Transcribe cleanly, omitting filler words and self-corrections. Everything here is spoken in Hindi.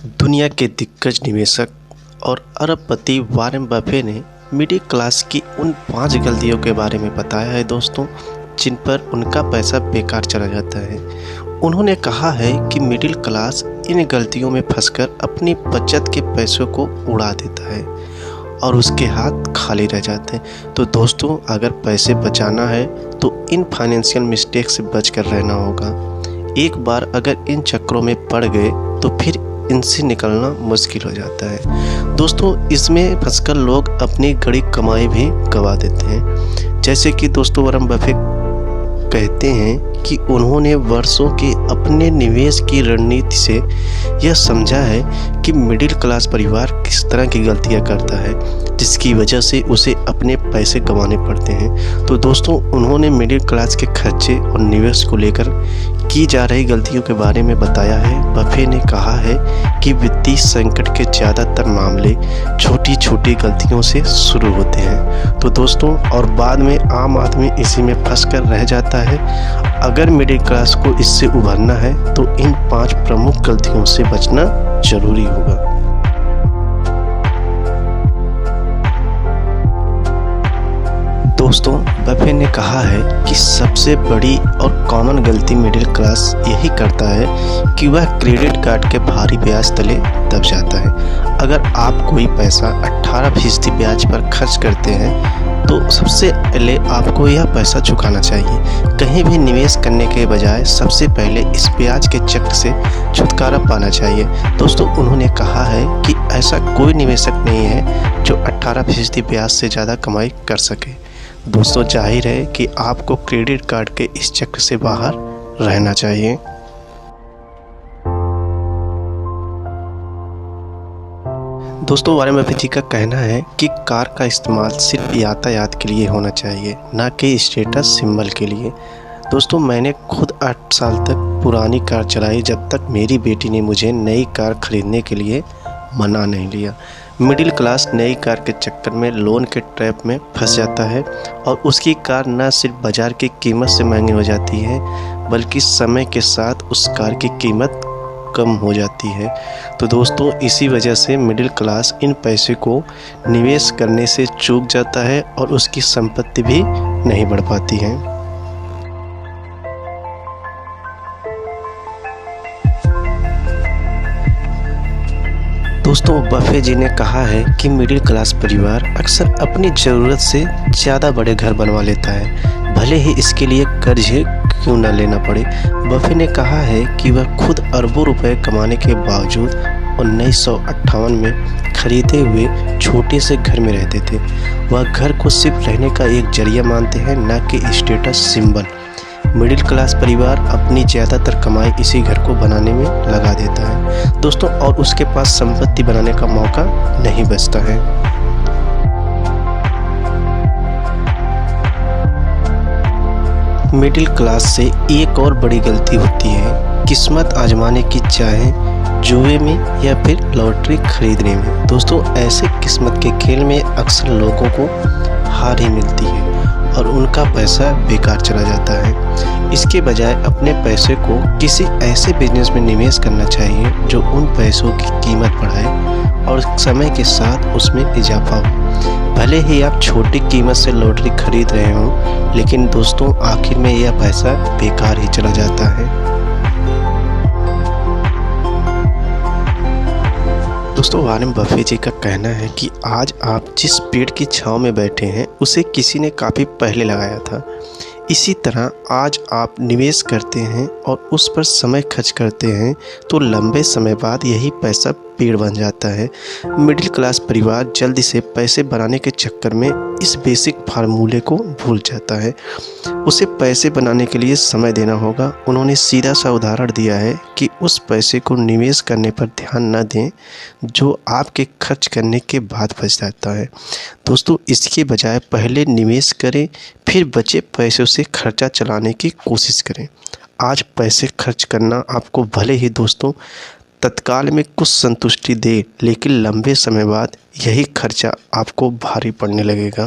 दुनिया के दिग्गज निवेशक और अरबपति वॉरेन बफे ने मिडिल क्लास की उन 5 गलतियों के बारे में बताया है दोस्तों, जिन पर उनका पैसा बेकार चला जाता है। उन्होंने कहा है कि मिडिल क्लास इन गलतियों में फंसकर अपनी बचत के पैसों को उड़ा देता है और उसके हाथ खाली रह जाते हैं। तो दोस्तों, अगर पैसे बचाना है तो इन फाइनेंशियल मिस्टेक से बचकर रहना होगा। एक बार अगर इन चक्करों में पड़ गए तो फिर इनसे निकलना मुश्किल हो जाता है। दोस्तों, इसमें फंसकर लोग अपनी बड़ी कमाई भी गंवा देते हैं। जैसे कि दोस्तों वॉरेन बफे कहते हैं कि उन्होंने वर्षों के अपने निवेश की रणनीति से यह समझा है कि मिडिल क्लास परिवार किस तरह की गलतियां करता है, जिसकी वजह से उसे अपने पैसे गंवाने पड़ते हैं। तो दोस्तों, उन्होंने मिडिल क्लास के खर्चे और निवेश को लेकर की जा रही गलतियों के बारे में बताया है। बफे ने कहा है कि वित्तीय संकट के ज़्यादातर मामले छोटी छोटी गलतियों से शुरू होते हैं। तो दोस्तों, और बाद में आम आदमी इसी में फंस कर रह जाता है। अगर मिडिल क्लास को इससे उभरना है तो इन 5 प्रमुख गलतियों से बचना जरूरी होगा। दोस्तों, बफे ने कहा है कि सबसे बड़ी और कॉमन गलती मिडिल क्लास यही करता है कि वह क्रेडिट कार्ड के भारी ब्याज तले दब जाता है। अगर आप कोई पैसा 18% ब्याज पर खर्च करते हैं तो सबसे पहले आपको यह पैसा चुकाना चाहिए। कहीं भी निवेश करने के बजाय सबसे पहले इस ब्याज के चक्र से छुटकारा पाना चाहिए। दोस्तों, उन्होंने कहा है कि ऐसा कोई निवेशक नहीं है जो 18% ब्याज से ज़्यादा कमाई कर सके। दोस्तों, जाहिर है कि आपको क्रेडिट कार्ड के इस चक्र से बाहर रहना चाहिए। दोस्तों, वॉरेन बफेट जी का कहना है कि कार का इस्तेमाल सिर्फ यातायात के लिए होना चाहिए, ना कि स्टेटस सिंबल के लिए। दोस्तों, मैंने खुद 8 साल तक पुरानी कार चलाई जब तक मेरी बेटी ने मुझे नई कार खरीदने के लिए मना नहीं लिया। मिडिल क्लास नई कार के चक्कर में लोन के ट्रैप में फंस जाता है और उसकी कार न सिर्फ बाज़ार की कीमत से महंगी हो जाती है, बल्कि समय के साथ उस कार की कीमत कम हो जाती है। तो दोस्तों, इसी वजह से मिडिल क्लास इन पैसे को निवेश करने से चूक जाता है और उसकी संपत्ति भी नहीं बढ़ पाती है। दोस्तों, बफे जी ने कहा है कि मिडिल क्लास परिवार अक्सर अपनी ज़रूरत से ज़्यादा बड़े घर बनवा लेता है, भले ही इसके लिए कर्ज क्यों न लेना पड़े। बफे ने कहा है कि वह खुद अरबों रुपए कमाने के बावजूद 1958 में खरीदे हुए छोटे से घर में रहते थे। वह घर को सिर्फ रहने का एक जरिया मानते हैं, न कि स्टेटस सिंबल। मिडिल क्लास परिवार अपनी ज़्यादातर कमाई इसी घर को बनाने में लगा देता है दोस्तों, और उसके पास संपत्ति बनाने का मौका नहीं बचता है। मिडिल क्लास से एक और बड़ी गलती होती है किस्मत आजमाने की, चाहे जुए में या फिर लॉटरी खरीदने में। दोस्तों, ऐसे किस्मत के खेल में अक्सर लोगों को हार ही मिलती है और उनका पैसा बेकार चला जाता है। इसके बजाय अपने पैसे को किसी ऐसे बिजनेस में निवेश करना चाहिए जो उन पैसों की कीमत बढ़ाए और समय के साथ उसमें इजाफा हो। भले ही आप छोटी कीमत से लॉटरी खरीद रहे हों, लेकिन दोस्तों, आखिर में यह पैसा बेकार ही चला जाता है। दोस्तों, वॉरेन बफेट जी का कहना है कि आज आप जिस पेड़ की छांव में बैठे हैं उसे किसी ने काफ़ी पहले लगाया था। इसी तरह आज आप निवेश करते हैं और उस पर समय खर्च करते हैं तो लंबे समय बाद यही पैसा पेड़ बन जाता है। मिडिल क्लास परिवार जल्दी से पैसे बनाने के चक्कर में इस बेसिक फार्मूले को भूल जाता है। उसे पैसे बनाने के लिए समय देना होगा। उन्होंने सीधा सा उदाहरण दिया है कि उस पैसे को निवेश करने पर ध्यान न दें जो आपके खर्च करने के बाद बच जाता है। दोस्तों, इसके बजाय पहले निवेश करें, फिर बचे पैसों से खर्चा चलाने की कोशिश करें। आज पैसे खर्च करना आपको भले ही दोस्तों तत्काल में कुछ संतुष्टि दे, लेकिन लंबे समय बाद यही खर्चा आपको भारी पड़ने लगेगा।